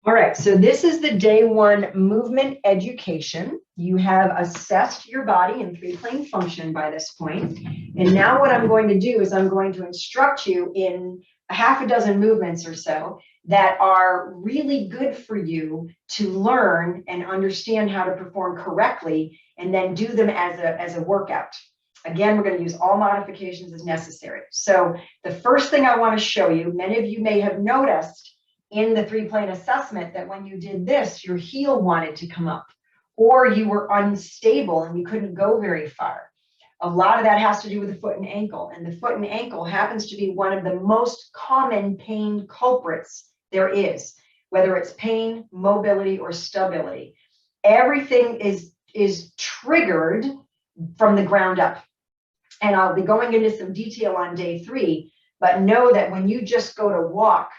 All right, so this is the day one movement education. You have assessed your body in three-plane function by this point. And now what I'm going to do is I'm going to instruct you in a half a dozen movements or so that are really good for you to learn and understand how to perform correctly and then do them as a workout. Again, we're going to use all modifications as necessary. So the first thing I want to show you, many of you may have noticed in the three-plane assessment that when you did this, your heel wanted to come up, or you were unstable and you couldn't go very far. A lot of that has to do with the foot and ankle, and the foot and ankle happens to be one of the most common pain culprits there is, whether it's pain, mobility, or stability. Everything is triggered from the ground up. And I'll be going into some detail on day 3, but know that when you just go to walk,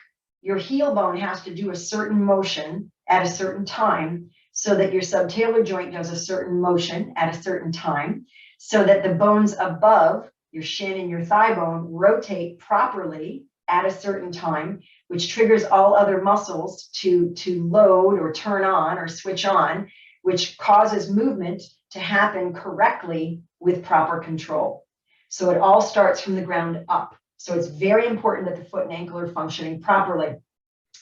your heel bone has to do a certain motion at a certain time so that your subtalar joint does a certain motion at a certain time so that the bones above your shin and your thigh bone rotate properly at a certain time, which triggers all other muscles to load or turn on or switch on, which causes movement to happen correctly with proper control. So it all starts from the ground up. So it's very important that the foot and ankle are functioning properly.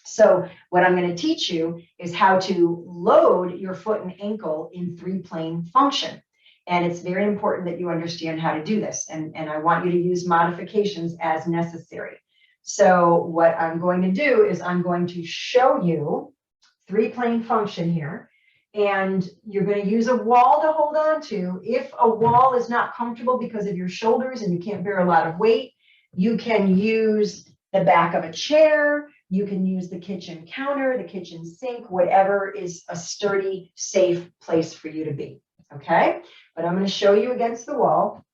So what I'm going to teach you is how to load your foot and ankle in three-plane function. And it's very important that you understand how to do this. And I want you to use modifications as necessary. So what I'm going to do is I'm going to show you three-plane function here. And you're going to use a wall to hold on to. If a wall is not comfortable because of your shoulders and you can't bear a lot of weight, you can use the back of a chair, you can use the kitchen counter, the kitchen sink, whatever is a sturdy, safe place for you to be, okay? But I'm going to show you against the wall,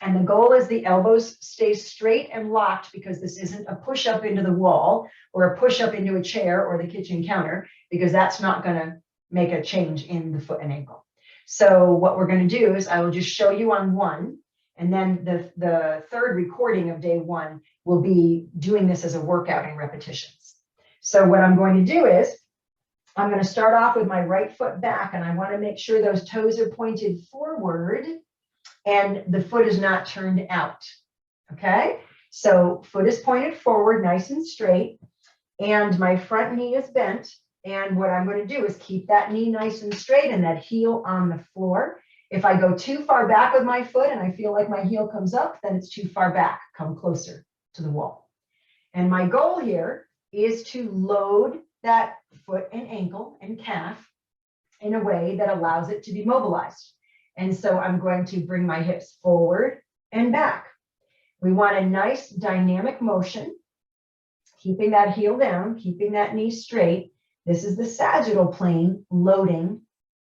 and the goal is the elbows stay straight and locked because this isn't a push-up into the wall or a push-up into a chair or the kitchen counter, because that's not going to make a change in the foot and ankle. So what we're going to do is I will just show you on one, and then the third recording of day 1 will be doing this as a workout in repetitions. So what I'm going to do is I'm going to start off with my right foot back, and I want to make sure those toes are pointed forward and the foot is not turned out. Okay, so foot is pointed forward, nice and straight, and my front knee is bent. And what I'm going to do is keep that knee nice and straight and that heel on the floor. If I go too far back with my foot and I feel like my heel comes up, then it's too far back. Come closer to the wall. And my goal here is to load that foot and ankle and calf in a way that allows it to be mobilized. And so I'm going to bring my hips forward and back. We want a nice dynamic motion, keeping that heel down, keeping that knee straight. This is the sagittal plane loading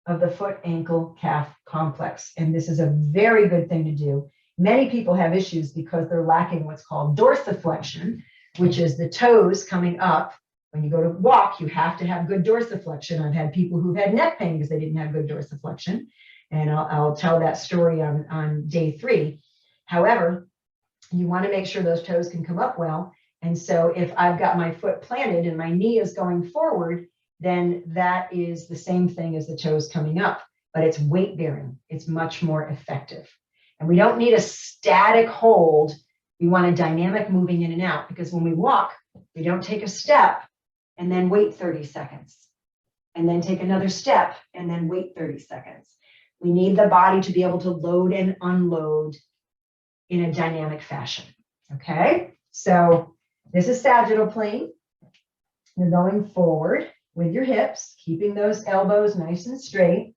of the foot, ankle, calf complex. And this is a very good thing to do. Many people have issues because they're lacking what's called dorsiflexion, which is the toes coming up. When you go to walk, you have to have good dorsiflexion. I've had people who've had neck pain because they didn't have good dorsiflexion. And I'll tell that story on day 3. However, you want to make sure those toes can come up well. And so if I've got my foot planted and my knee is going forward, then that is the same thing as the toes coming up, but it's weight bearing. It's much more effective. And we don't need a static hold. We want a dynamic moving in and out, because when we walk, we don't take a step and then wait 30 seconds and then take another step and then wait 30 seconds. We need the body to be able to load and unload in a dynamic fashion. Okay, so this is sagittal plane. You're going forward with your hips, keeping those elbows nice and straight.